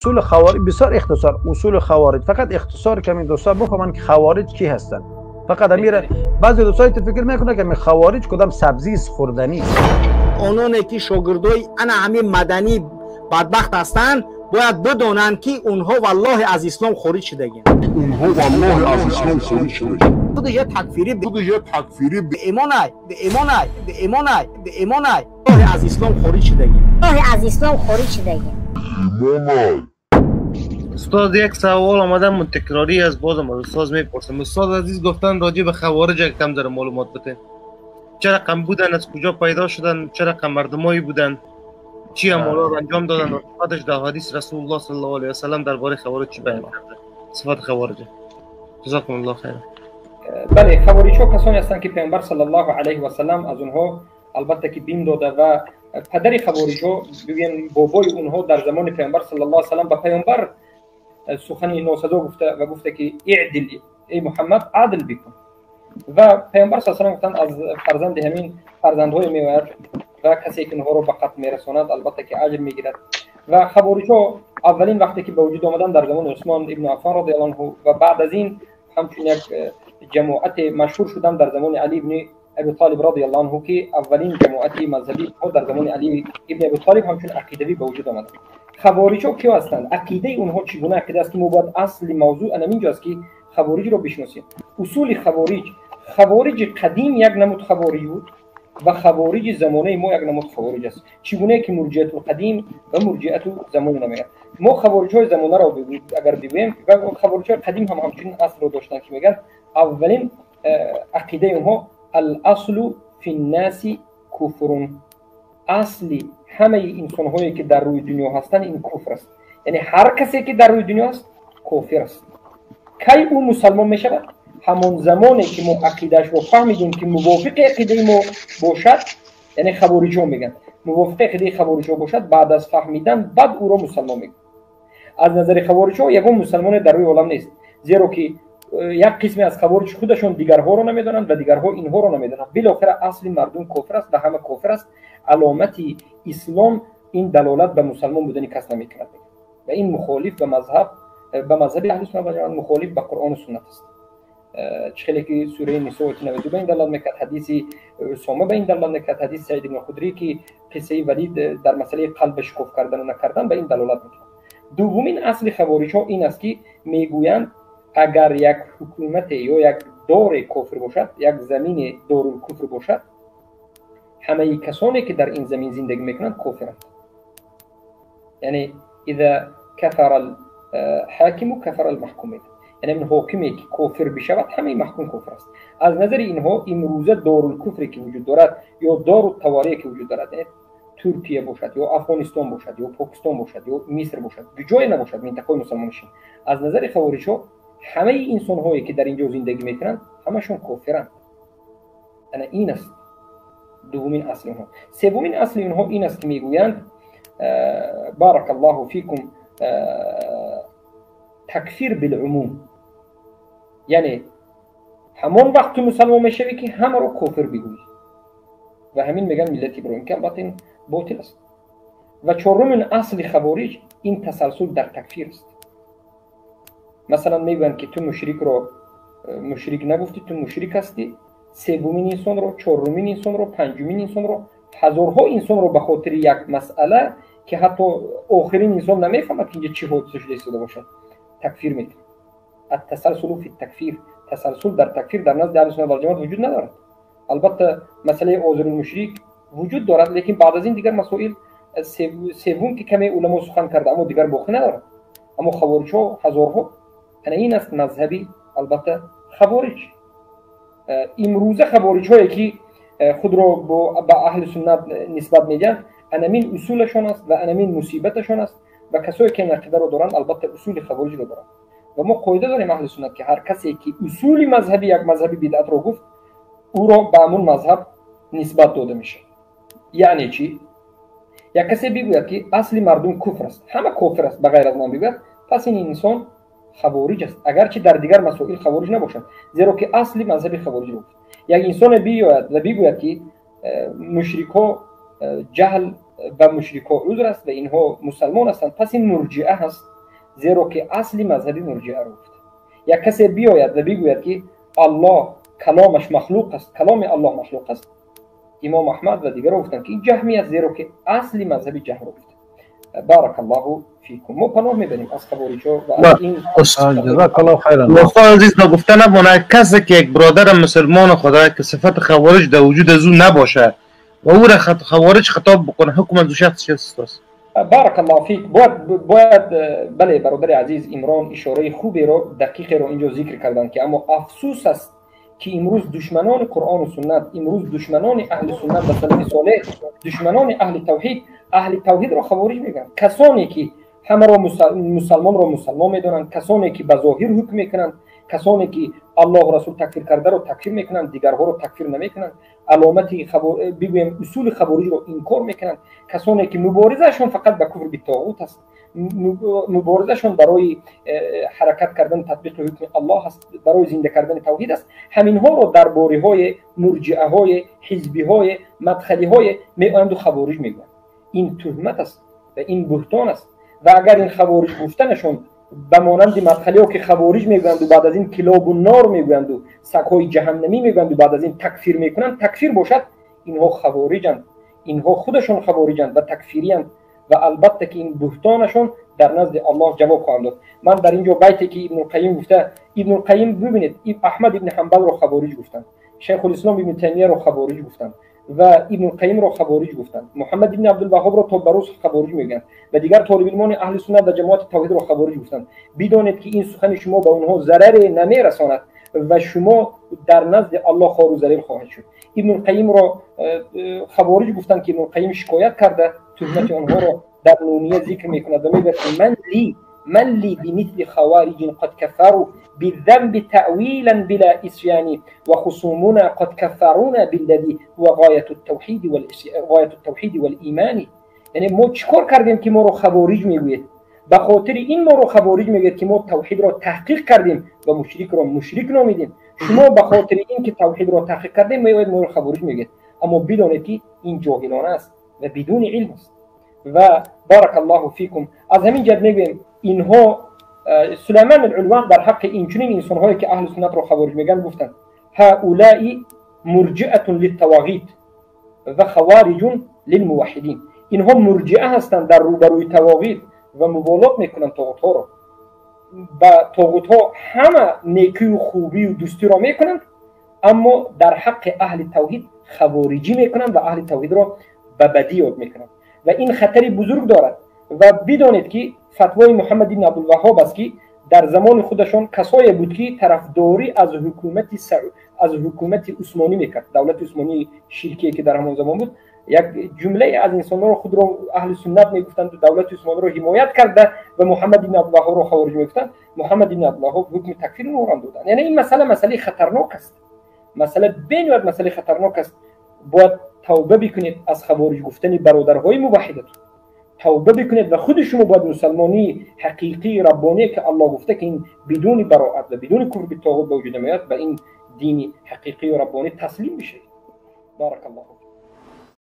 اصول خوارج بسیار اختصار، اصول خوارج فقط اختصار کمی دوستان بفهمن که خوارج کی هستند. فقط امیر بعضی دوستان فکر میکنه که می خوارج کدام سبزی است خوردنی است. آنانی که شاگردای انا همین مدنی بدبخت هستند باید بدانند که اونها والله از اسلام خارج شدگین. اونها والله از اسلام خارج شدگین. خود یه تکفیری به ایمانای از اسلام خارج شدگین. از اسلام خارج شدگین. استاد یک سوال آمدم تکراری از بازم از استاد میپرسم. استاد عزیز گفتن راجع به خوارج یک کم ذره معلومات بده. چه رقم بودن، از کجا پیدا شدن، چه رقم مردمایی بودن، چی اعمالا رو انجام دادن و صفاتش در حدیث رسول الله صلی الله علیه و سلم درباره خوارج چی بیان کرده؟ صفات خوارج. جزاکم الله خیر. بله، خوارج ها کسانی هستند که پیامبر صلی الله علیه و سلم از اونها البته که بیم داده و پدر خوارج ها ببین بابای اونها در زمان پیامبر صلی الله علیه و سلم به پیامبر سخنی ناسزا گفته و گفته که اعدل ای محمد عدل بکن و پیامبر صلی الله علیه و سلم گفتند از فرزند همین فرزندهای میآید و کسی که اونها رو به قتل میرساند البته که اجر میگیرد. و خوارج ها اولین وقتی که به وجود آمدن در زمان عثمان ابن عفان رضی الله عنه و بعد از این همچنین یک جماعت مشهور شدن در زمان علی ابن ابی طالب رضی الله عنه که اولین جماعت مذهبی در زمان علی ابن ابی طالب همچون عقیدوی به وجود آمد. خوارج ها کی هستند؟ عقیده اونها چگونه عقیده است که ما باید اصل موضوع اینجاست که خوارج رو بشناسیم. اصول خوارج قدیم یک نمود خوارج بود و خوارج زمانه ما یک نمود خوارج است. چگونه که مرجعه القدیم و مرجعه زمان نمیگن. ما خوارج های زمانه رو اگر بگوییم و خوارج های قدیم هم همچنین اصل رو داشتن که میگن اولین عقیده اونها الاصل فی الناس کفر. اصلی همه انسان هایی که در روی دنیا هستند این کفر است. یعنی هر کسی که در روی دنیا است کافر است. کی او مسلمان می شود؟ همون زمانی که ما عقیده‌اش رو فهمیدیم که موافق عقیده ما باشد، یعنی خوارج ها میگن موافق عقیده خوارج ها باشد، بعد از فهمیدن بعد او را مسلمان میگن. از نظر خوارج ها یگان مسلمان در روی عالم نیست، زیرا که یک قسمی از خوارج خودشون دیگرها رو نمیدونند و دیگرها اینها رو نمیدونند. بالاخره اصل مردم کافر است و همه کافر است. علامت اسلام این دلالت به مسلمان بودن کس نمیکند و این مخالف به مذهب اهل سنت و جماعت، مخالف به قرآن و سنت است. چخیلی که سوره نساء 92 به این دلالت میکرد، حدیث اسامه به این دلالت میکرد، حدیث سعید بن خدری که قصه ولید در مسئله قلب شکوف کردن و نکردن به این دلالت میکرد. دومین اصل خوارج ها این است که میگویند اگر یک حکومت یا یک دار کفر باشد، یک زمین دارالکفر باشد، همه کسانی که در این زمین زندگی میکنند کافرند. یعنی اذا کفر الحاکم و کفر المحکومین، یعنی من حاکمی که کافر بشود همه محکوم کافر است. از نظر اینها امروزه دارالکفری که وجود دارد یا دارالتواری که وجود دارد، یعنی ترکیه باشد یا افغانستان باشد یا پاکستان باشد یا مصر باشد، جای نباشد منطقه مسلمانشین، از نظر خوارج ها همه انسان هایی که در اینجا زندگی میکنند همشون کافرند. یعنی این است دومین اصل اونها. سومین اصل اونها این است که میگویند بارک الله فیکم تکفیر بالعموم، یعنی همون وقت تو مسلمان میشوی که همه رو کافر بگویی و همین میگن ملت ابراهیم که البته این باطل است. و چهارمین اصل خوارج این تسلسل در تکفیر است. مثلا میگن که تو مشرک رو مشرک نگفتی، تو مشرک هستی. سومین انسان رو، چهارمین انسان رو، پنجمین انسان رو، هزارها انسان رو به خاطر یک مسئله که حتی آخرین انسان نمیفهمد که چی حادثه شده باشد تکفیر میکنه. التسلسل فی التکفیر، تسلسل در تکفیر در نزد اهل سنت و جماعت وجود ندارد. البته مسئله عذر المشرک وجود دارد، لیکن بعد از این دیگر مسائل سوم که کمی علما سخن کرده اما دیگر باقی ندارد. اما خوارج ها هزارها، یعنی این است مذهبی البته خوارج. امروزه خوارج هایی که خود را با اهل سنت نسبت میدن، انمین اصولشان است و انمین مصیبتشان است و کسایی که عقیده رو دارن البته اصول خوارج رو دارن. و ما قاعده داریم اهل سنت که هر کسی که اصول مذهبی یک مذهبی بدعت رو گفت او را به همون مذهب نسبت داده میشه. یعنی چی؟ یک کسی بگوید که اصل مردم کفر است، همه کافر است بغیر از من بگوید، پس این انسان خوارج است، اگرچه در دیگر مسائل خوارج نباشد، زیرا که اصل مذهب خوارج رو گفت. یک انسان بیاید و بگوید که مشرک‌ها جهل و مشرکا عذر است و اینها مسلمان هستند. پس این مرجئه هست، زیرا که اصلی مذهبی مرجئه رو گفت. یک کسی بیاید و بگوید که الله کلامش مخلوق است، کلام الله مخلوق است، امام احمد و دیگران گفتند که این جهمی است، زیرا که اصلی مذهبی جهم رو گفت. بارک الله فیکم. ما پناه میبریم از خوارج‌ها و از این جزاک الله خیرا. دوستان عزیز گفتن نمونه کسی که یک برادر مسلمان خدا که صفت خوارج در وجود از او نباشه و او را خوارج خطاب بکنه، حکم از شخص چی است؟ بارک الله فیک. باید بله برادر عزیز عمران اشاره خوبی رو دقیقی رو اینجا ذکر کردن که اما افسوس است که امروز دشمنان قرآن و سنت، امروز دشمنان اهل سنت و سلف صالح، دشمنان اهل توحید را خوارج میگن. کسانی که همه را مسلمان را مسلمان میدونن، کسانی که به ظاهر حکم میکنن، کسانی که الله و رسول تکفیر کرده رو تکفیر میکنن، دیگرها رو تکفیر نمیکنن، علامت بگویم اصول خوارج رو انکار میکنن، کسانی که مبارزهشون فقط به کفر بالطاغوت است، مبارزهشون برای حرکت کردن تطبیق حکم الله است، برای زنده کردن توحید است. همین ها رو در باره های مرجئه های حزبی های مدخلی های میآیند و خوارج میگن. این تهمت است و این بهتان است و اگر این خوارج گفتنشون به مانند مدخلی ها که خوارج میگویند و بعد از این کلاب النار میگویند و سگ‌های جهنمی میگویند و بعد از این تکفیر میکنند، تکفیر باشد، اینها خوارجند، اینها خودشون خوارجند و تکفیریند و البته که این بهتانشون در نزد الله جواب خواهند داد. من در اینجا بیتی که ابن القیم گفته، ابن القیم ببینید احمد ابن حنبل رو خوارج گفتن، شیخ الاسلام ابن تیمیه رو خوارج گفتن و ابن القیم رو خوارج گفتن، محمد ابن عبدالوهاب رو تا بروز خوارج میگن و دیگر طالب علمان اهل سنت و جماعت توحید رو خوارج گفتن. بدونید که این سخن شما به اونها ضرر نمیرساند و شما در نزد الله خوار و ذلیل خواهید شد. ابن القیم رو خوارج گفتن که ابن القیم شکایت کرده، تهمت آنها رو در نونیه ذکر میکند و میگه من لی بمثل خوارج قد كفروا بالذنب تأويلا بلا إسيان وخصومنا قد كفرونا بالذي هو غاية التوحید والإيمان. یعنی ما چیکار کردیم که ما رو خوارج میگوید؟ به خاطر این ما رو خوارج میگید که ما توحید را تحقیق کردیم و مشرک را مشرک نامیدیم. شما به خاطر این که توحید را تحقیق کردیم میگید ما رو خوارج میگید، اما بدونید که این جاهلانه است و بدون علم است. و بارک الله فیکم. از همین جد میگیم اینها سلیمان العلوان در حق این چنین انسان‌هایی که اهل سنت را خوارج میگن گفتند هؤلاء مرجئه للطواغیت و خوارج للموحدین. اینها مرجئه هستند در روبروی طواغیت و مبالات میکنن طاغوت‌ها را. با طاغوت‌ها همه نیکی و خوبی و دوستی را میکنند، اما در حق اهل توحید خوارجی میکنند و اهل توحید را به بدی یاد میکنند و این خطری بزرگ دارد. و بدانید که فتوای محمد بن عبدالوهاب است که در زمان خودشان کسایی بود که طرفداری از حکومت عثمانی میکرد، دولت عثمانی شرکی که در همان زمان بود. یک جمله از انسانان خود را اهل سنت میگفتند و دولت عثمانی را حمایت کرده و محمد بن عبدالوهاب را خوارج میگفتند. محمد بن عبدالوهاب حکم تکفیر نوران دادند. یعنی این مسئله خطرناک است، بنیاد مسئله خطرناک است. باید توبه بکنید از خوارج گفتن برادرهای موحدتون، توبه بکنید و خود شما باید مسلمانی حقیقی ربانی که الله گفته که این بدون براءت و بدون کفر بالطاغوت به وجود میاد، به این دین حقیقی و ربانی تسلیم بشید. بارک الله.